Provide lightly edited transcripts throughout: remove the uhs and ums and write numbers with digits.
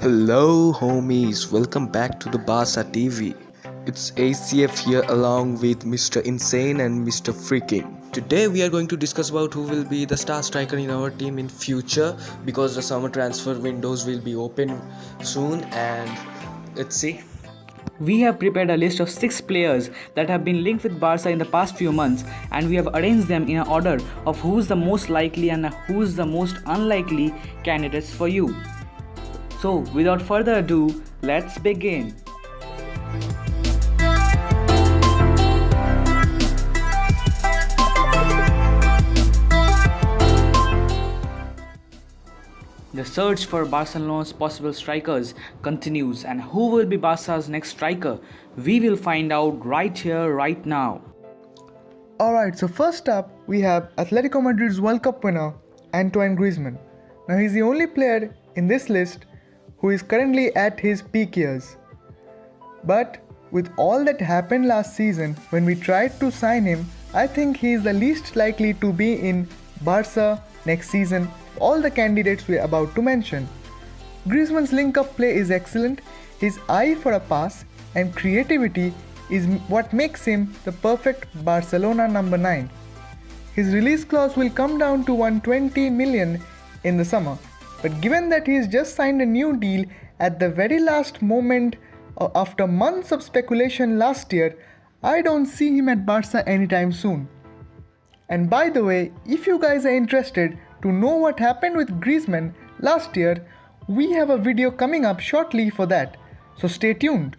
Hello homies, welcome back to the Barca TV. It's ACF here along with Mr. Insane and Mr. Freaking. Today we are going to discuss about who will be the star striker in our team in future because the summer transfer windows will be open soon and let's see. We have prepared a list of 6 players that have been linked with Barca in the past few months, and we have arranged them in an order of who's the most likely and who's the most unlikely candidates for you. So, without further ado, let's begin. The search for Barcelona's possible strikers continues, and who will be Barca's next striker? We will find out right here, right now. Alright, so first up we have Atletico Madrid's World Cup winner Antoine Griezmann. Now he's the only player in this list who is currently at his peak years. But with all that happened last season when we tried to sign him, I think he is the least likely to be in Barca next season of all the candidates we are about to mention. Griezmann's link-up play is excellent, his eye for a pass and creativity is what makes him the perfect Barcelona number 9. His release clause will come down to 120 million in the summer, but given that he's just signed a new deal at the very last moment after months of speculation last year, I don't see him at Barca anytime soon. And by the way, if you guys are interested to know what happened with Griezmann last year, we have a video coming up shortly for that, so stay tuned.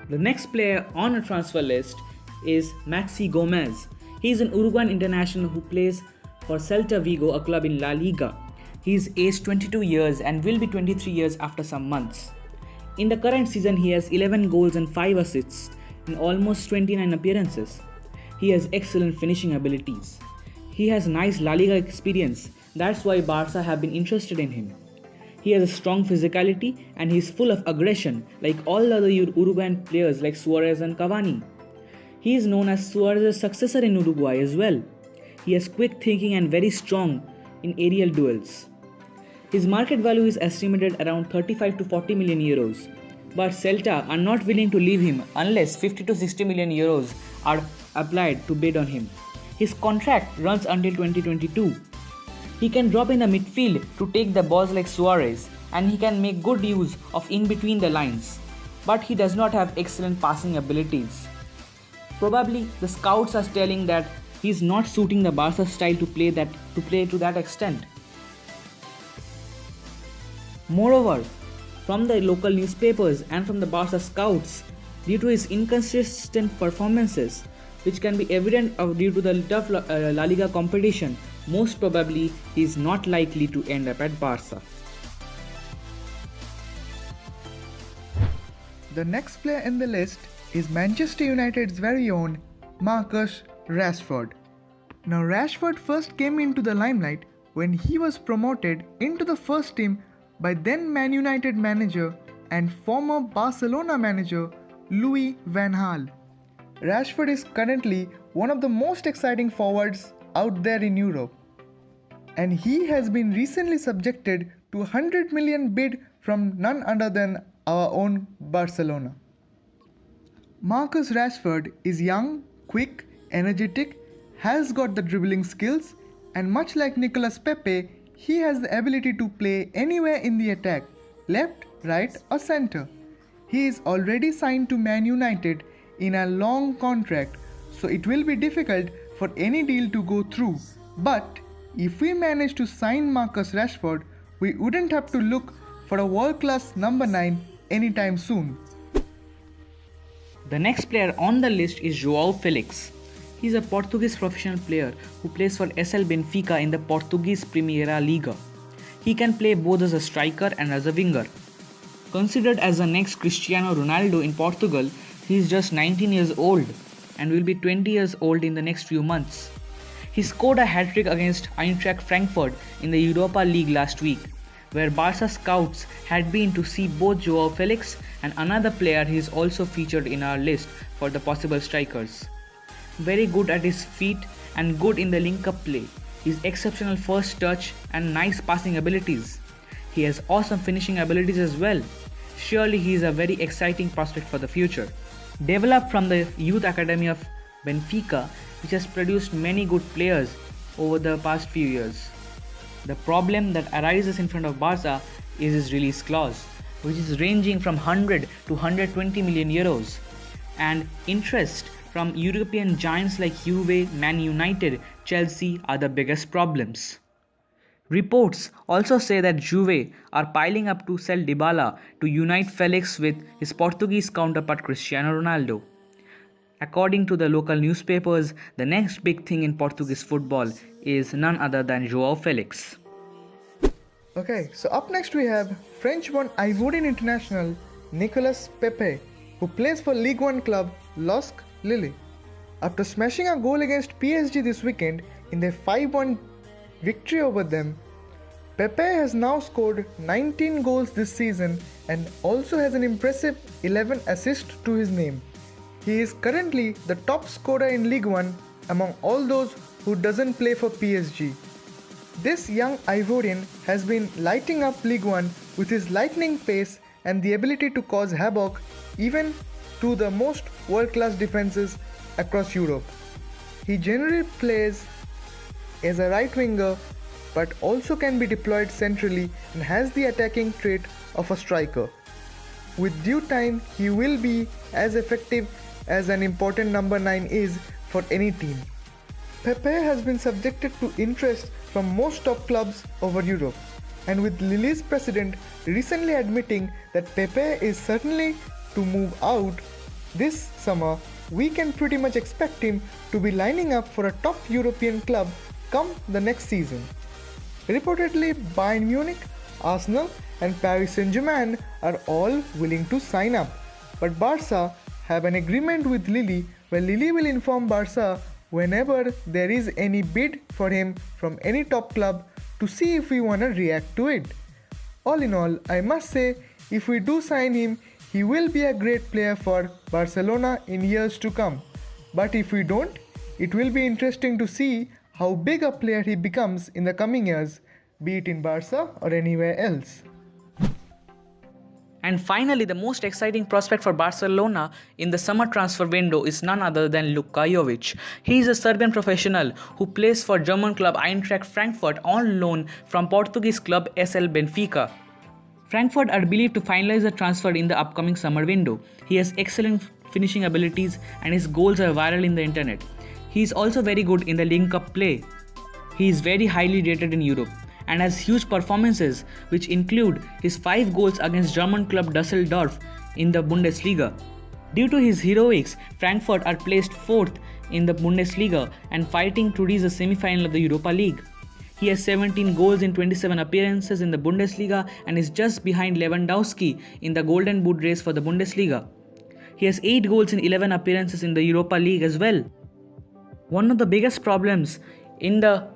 The next player on our transfer list is Maxi Gomez. He is an Uruguayan international who plays for Celta Vigo, a club in La Liga. He is aged 22 years and will be 23 years after some months. In the current season, he has 11 goals and 5 assists in almost 29 appearances. He has excellent finishing abilities. He has nice La Liga experience, that's why Barca have been interested in him. He has a strong physicality and he is full of aggression like all the other Uruguayan players like Suarez and Cavani. He is known as Suarez's successor in Uruguay as well. He has quick thinking and very strong in aerial duels. His market value is estimated around 35 to 40 million euros, but Celta are not willing to leave him unless 50 to 60 million euros are applied to bid on him. His contract runs until 2022. He can drop in the midfield to take the balls like Suarez, and he can make good use of in between the lines, but he does not have excellent passing abilities. Probably the scouts are telling that he is not suiting the Barca style to play to that extent. Moreover, from the local newspapers and from the Barca scouts, due to his inconsistent performances, which can be evident due to the tough La Liga competition, most probably he is not likely to end up at Barca. The next player in the list is Manchester United's very own Marcus Rashford. Now Rashford first came into the limelight when he was promoted into the first team by then Man United manager and former Barcelona manager Louis van Gaal. Rashford is currently one of the most exciting forwards out there in Europe, and he has been recently subjected to a 100 million bid from none other than our own Barcelona. Marcus Rashford is young, quick, energetic, has got the dribbling skills, and much like Nicolas Pepe, he has the ability to play anywhere in the attack, left, right or center. He is already signed to Man United in a long contract, so it will be difficult for any deal to go through. But if we manage to sign Marcus Rashford, we wouldn't have to look for a world-class number 9 anytime soon. The next player on the list is João Felix. He is a Portuguese professional player who plays for SL Benfica in the Portuguese Primeira Liga. He can play both as a striker and as a winger. Considered as the next Cristiano Ronaldo in Portugal, he is just 19 years old and will be 20 years old in the next few months. He scored a hat-trick against Eintracht Frankfurt in the Europa League last week, where Barca scouts had been to see both João Felix and another player he is also featured in our list for the possible strikers. Very good at his feet and good in the link-up play. His exceptional first touch and nice passing abilities. He has awesome finishing abilities as well. Surely he is a very exciting prospect for the future. Developed from the youth academy of Benfica, which has produced many good players over the past few years. The problem that arises in front of Barca is his release clause, which is ranging from 100 to 120 million euros, and interest from European giants like Juve, Man United, Chelsea are the biggest problems. Reports also say that Juve are piling up to sell Dybala to unite Felix with his Portuguese counterpart Cristiano Ronaldo. According to the local newspapers, the next big thing in Portuguese football is none other than João Felix. Okay, so up next we have French-born Ivorian international Nicolas Pepe, who plays for Ligue 1 club LOSC Lille. After smashing a goal against PSG this weekend in their 5-1 victory over them, Pepe has now scored 19 goals this season and also has an impressive 11 assists to his name. He is currently the top scorer in Ligue 1 among all those who doesn't play for PSG. This young Ivorian has been lighting up Ligue 1 with his lightning pace and the ability to cause havoc even to the most world-class defenses across Europe. He generally plays as a right winger but also can be deployed centrally and has the attacking trait of a striker. With due time, he will be as effective as an important number 9 is for any team. Pepe has been subjected to interest from most top clubs over Europe, and with Lille's president recently admitting that Pepe is certainly to move out this summer, we can pretty much expect him to be lining up for a top European club come the next season. Reportedly, Bayern Munich, Arsenal and Paris Saint-Germain are all willing to sign up, but Barca have an agreement with Lille where Lille will inform Barca whenever there is any bid for him from any top club to see if we wanna react to it. All in all, I must say, if we do sign him, he will be a great player for Barcelona in years to come. But if we don't, it will be interesting to see how big a player he becomes in the coming years, be it in Barca or anywhere else. And finally, the most exciting prospect for Barcelona in the summer transfer window is none other than Luka Jovic. He is a Serbian professional who plays for German club Eintracht Frankfurt on loan from Portuguese club SL Benfica. Frankfurt are believed to finalize the transfer in the upcoming summer window. He has excellent finishing abilities and his goals are viral in the internet. He is also very good in the Link Cup play. He is very highly rated in Europe and has huge performances which include his 5 goals against German club Düsseldorf in the Bundesliga. Due to his heroics, Frankfurt are placed 4th in the Bundesliga and fighting to reach the semi-final of the Europa League. He has 17 goals in 27 appearances in the Bundesliga and is just behind Lewandowski in the Golden Boot race for the Bundesliga. He has 8 goals in 11 appearances in the Europa League as well. One of the biggest problems in the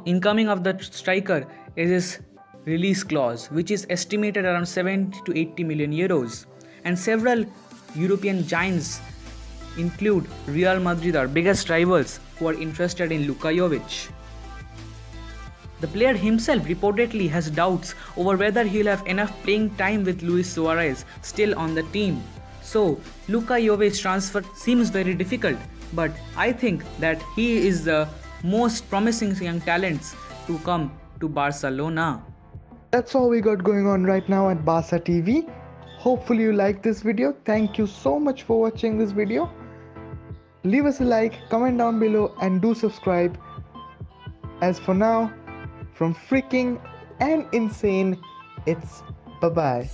incoming of the striker is his release clause, which is estimated around 70 to 80 million euros. And several European giants include Real Madrid, our biggest rivals, who are interested in Luka Jovic. The player himself reportedly has doubts over whether he'll have enough playing time with Luis Suarez still on the team. So, Luka Jovic's transfer seems very difficult, but I think that he is the most promising young talents to come to Barcelona. That's all we got going on right now at Barca TV. Hopefully you liked this video. Thank you so much for watching this video. Leave us a like, comment down below and do subscribe. As for now, from freaking and insane, it's bye-bye.